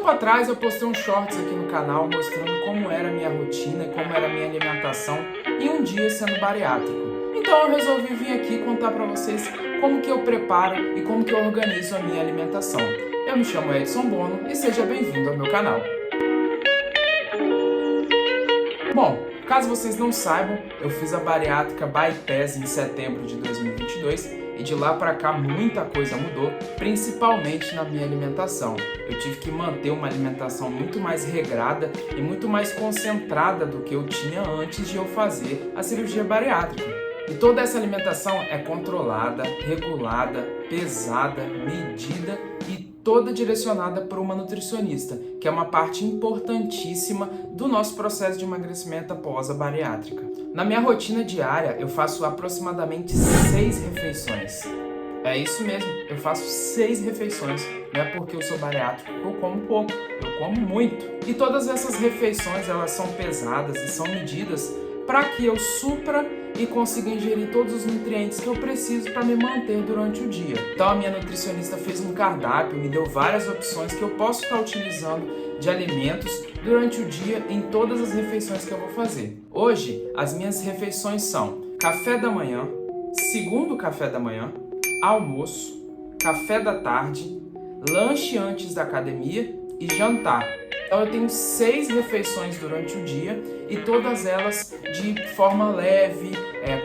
tempo atrás eu postei um shorts aqui no canal mostrando como era a minha rotina e como era a minha alimentação em um dia sendo bariátrico. Então eu resolvi vir aqui contar para vocês como que eu preparo e como que eu organizo a minha alimentação. Eu me chamo Edson Bono e seja bem-vindo ao meu canal. Bom, caso vocês não saibam, eu fiz a bariátrica Bypass em setembro de 2022 e de lá para cá muita coisa mudou, principalmente na minha alimentação. Eu tive que manter uma alimentação muito mais regrada e muito mais concentrada do que eu tinha antes de eu fazer a cirurgia bariátrica. E toda essa alimentação é controlada, regulada, pesada, medida e toda direcionada por uma nutricionista, que é uma parte importantíssima do nosso processo de emagrecimento após a bariátrica. Na minha rotina diária, eu faço aproximadamente 6 refeições. É isso mesmo, eu faço 6 refeições. Não é porque eu sou bariátrico que eu como pouco, eu como muito. E todas essas refeições, elas são pesadas e são medidas para que eu supra e consiga ingerir todos os nutrientes que eu preciso para me manter durante o dia. Então a minha nutricionista fez um cardápio, me deu várias opções que eu posso estar utilizando de alimentos durante o dia em todas as refeições que eu vou fazer. Hoje, as minhas refeições são café da manhã, segundo café da manhã, almoço, café da tarde, lanche antes da academia e jantar. Então eu tenho 6 refeições durante o dia e todas elas de forma leve,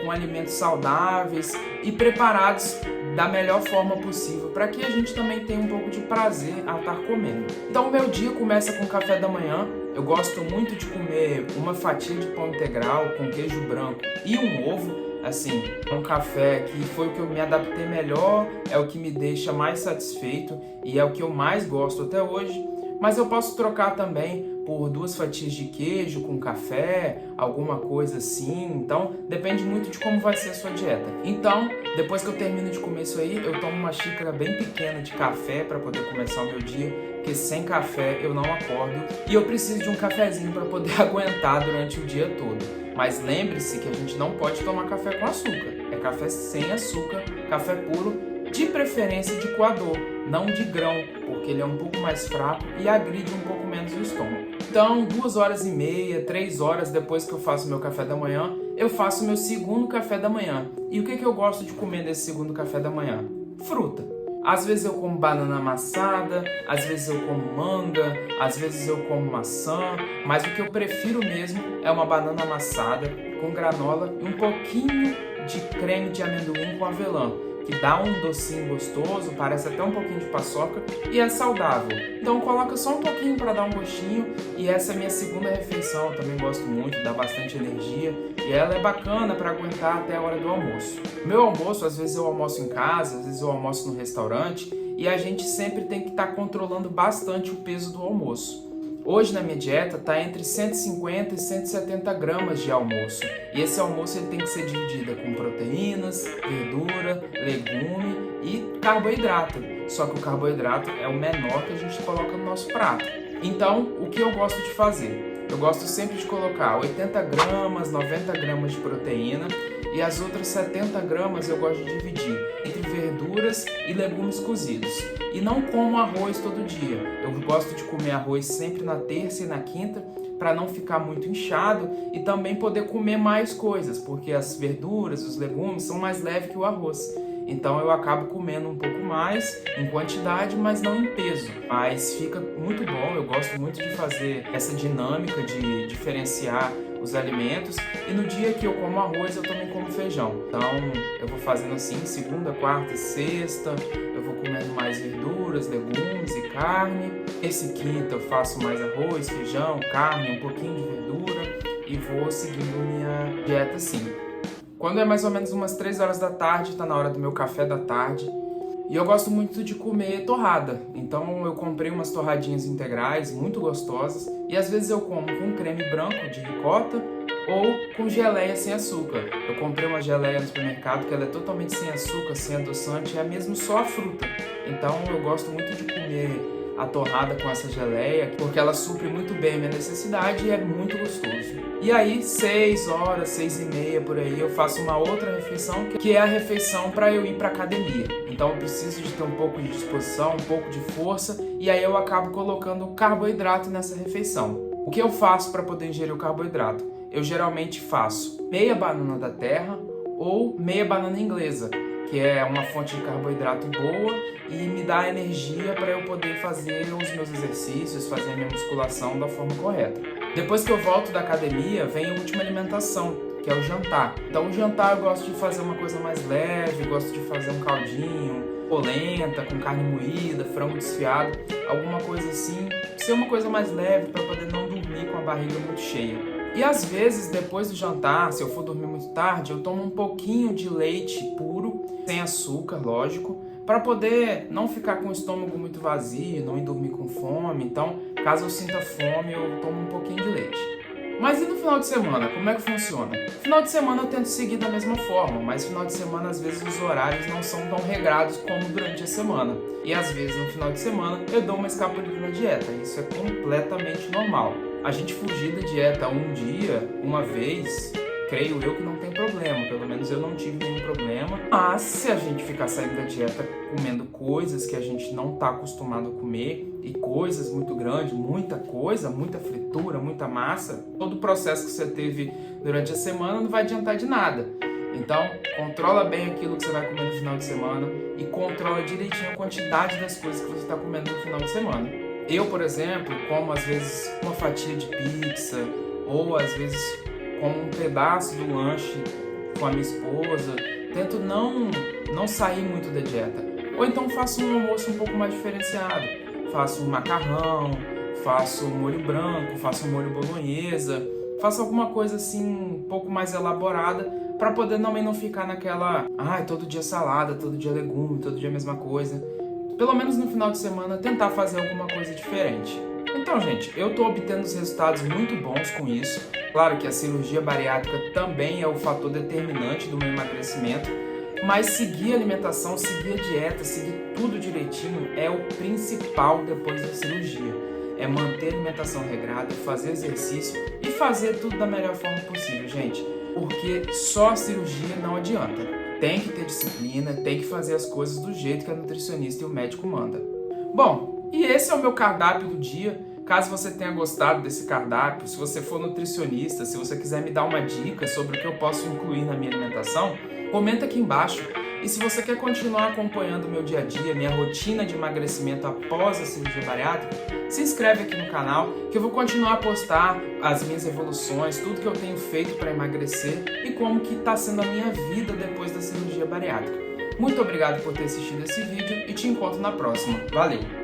com alimentos saudáveis e preparados da melhor forma possível para que a gente também tenha um pouco de prazer ao estar comendo. Então o meu dia começa com café da manhã. Eu gosto muito de comer uma fatia de pão integral com queijo branco e um ovo. Assim, um café que foi o que eu me adaptei melhor, é o que me deixa mais satisfeito e é o que eu mais gosto até hoje. Mas eu posso trocar também por 2 fatias de queijo com café, alguma coisa assim. Então, depende muito de como vai ser a sua dieta. Então, depois que eu termino de comer isso aí, eu tomo uma xícara bem pequena de café para poder começar o meu dia, porque sem café eu não acordo e eu preciso de um cafezinho para poder aguentar durante o dia todo. Mas lembre-se que a gente não pode tomar café com açúcar. É café sem açúcar, café puro, de preferência de coador, não de grão, porque ele é um pouco mais fraco e agride um pouco menos o estômago. Então, 2h30, 3 horas depois que eu faço meu café da manhã, eu faço meu segundo café da manhã. E o que eu gosto de comer nesse segundo café da manhã? Fruta. Às vezes eu como banana amassada, às vezes eu como manga, às vezes eu como maçã, mas o que eu prefiro mesmo é uma banana amassada com granola e um pouquinho de creme de amendoim com avelã, que dá um docinho gostoso, parece até um pouquinho de paçoca e é saudável. Então coloca só um pouquinho para dar um gostinho e essa é a minha segunda refeição, eu também gosto muito, dá bastante energia e ela é bacana para aguentar até a hora do almoço. Meu almoço, às vezes eu almoço em casa, às vezes eu almoço no restaurante e a gente sempre tem que estar controlando bastante o peso do almoço. Hoje na minha dieta está entre 150 e 170 gramas de almoço. E esse almoço ele tem que ser dividido com proteínas, verdura, legume e carboidrato. Só que o carboidrato é o menor que a gente coloca no nosso prato. Então, o que eu gosto de fazer? Eu gosto sempre de colocar 80 gramas, 90 gramas de proteína e as outras 70 gramas eu gosto de dividir entre verduras e legumes cozidos. E não como arroz todo dia. Eu gosto de comer arroz sempre na terça e na quinta para não ficar muito inchado e também poder comer mais coisas, porque as verduras, os legumes são mais leves que o arroz. Então eu acabo comendo um pouco mais em quantidade, mas não em peso. Mas fica muito bom, eu gosto muito de fazer essa dinâmica de diferenciar os alimentos. E no dia que eu como arroz, eu também como feijão. Então eu vou fazendo assim, segunda, quarta e sexta. Eu vou comendo mais verduras, legumes e carne. Esse quinta eu faço mais arroz, feijão, carne, um pouquinho de verdura. E vou seguindo minha dieta assim. Quando é mais ou menos umas 3 horas da tarde, tá na hora do meu café da tarde. E eu gosto muito de comer torrada. Então eu comprei umas torradinhas integrais, muito gostosas. E às vezes eu como com creme branco de ricota ou com geleia sem açúcar. Eu comprei uma geleia no supermercado que ela é totalmente sem açúcar, sem adoçante, é mesmo só a fruta. Então eu gosto muito de comer a torrada com essa geleia, porque ela supre muito bem a minha necessidade e é muito gostoso. E aí, 6 horas, 6h30 por aí, eu faço uma outra refeição, que é a refeição para eu ir para academia. Então eu preciso de ter um pouco de disposição, um pouco de força, e aí eu acabo colocando carboidrato nessa refeição. O que eu faço para poder ingerir o carboidrato? Eu geralmente faço meia banana da terra ou meia banana inglesa, que é uma fonte de carboidrato boa e me dá energia para eu poder fazer os meus exercícios, fazer a minha musculação da forma correta. Depois que eu volto da academia, vem a última alimentação, que é o jantar. Então o jantar eu gosto de fazer uma coisa mais leve, gosto de fazer um caldinho, polenta com carne moída, frango desfiado, alguma coisa assim, ser uma coisa mais leve para poder não dormir com a barriga muito cheia. E às vezes, depois do jantar, se eu for dormir muito tarde, eu tomo um pouquinho de leite puro, sem açúcar, lógico, para poder não ficar com o estômago muito vazio, não ir dormir com fome. Então, caso eu sinta fome, eu tomo um pouquinho de leite. Mas e no final de semana, como é que funciona? Final de semana eu tento seguir da mesma forma, mas final de semana às vezes os horários não são tão regrados como durante a semana. E às vezes no final de semana eu dou uma escapadinha na dieta, isso é completamente normal. A gente fugir da dieta um dia, uma vez, creio eu que não tem problema, pelo menos eu não tive nenhum problema. Mas se a gente ficar saindo da dieta comendo coisas que a gente não está acostumado a comer, e coisas muito grandes, muita coisa, muita fritura, muita massa, todo o processo que você teve durante a semana não vai adiantar de nada. Então, controla bem aquilo que você vai comer no final de semana e controla direitinho a quantidade das coisas que você está comendo no final de semana. Eu, por exemplo, como às vezes uma fatia de pizza ou às vezes como um pedaço do lanche com a minha esposa. Tento não sair muito da dieta. Ou então faço um almoço um pouco mais diferenciado. Faço um macarrão, faço um molho branco, faço um molho bolonhesa. Faço alguma coisa assim um pouco mais elaborada para poder também não ficar naquela todo dia salada, todo dia legume, todo dia a mesma coisa. Pelo menos no final de semana tentar fazer alguma coisa diferente. Então, gente, eu estou obtendo resultados muito bons com isso. Claro que a cirurgia bariátrica também é o fator determinante do meu emagrecimento, mas seguir a alimentação, seguir a dieta, seguir tudo direitinho é o principal depois da cirurgia. É manter a alimentação regrada, fazer exercício e fazer tudo da melhor forma possível, gente. Porque só a cirurgia não adianta. Tem que ter disciplina, tem que fazer as coisas do jeito que a nutricionista e o médico manda. Bom, e esse é o meu cardápio do dia. Caso você tenha gostado desse cardápio, se você for nutricionista, se você quiser me dar uma dica sobre o que eu posso incluir na minha alimentação, comenta aqui embaixo. E se você quer continuar acompanhando o meu dia a dia, minha rotina de emagrecimento após a cirurgia bariátrica, se inscreve aqui no canal que eu vou continuar a postar as minhas evoluções, tudo que eu tenho feito para emagrecer e como que está sendo a minha vida depois da cirurgia bariátrica. Muito obrigado por ter assistido esse vídeo e te encontro na próxima. Valeu!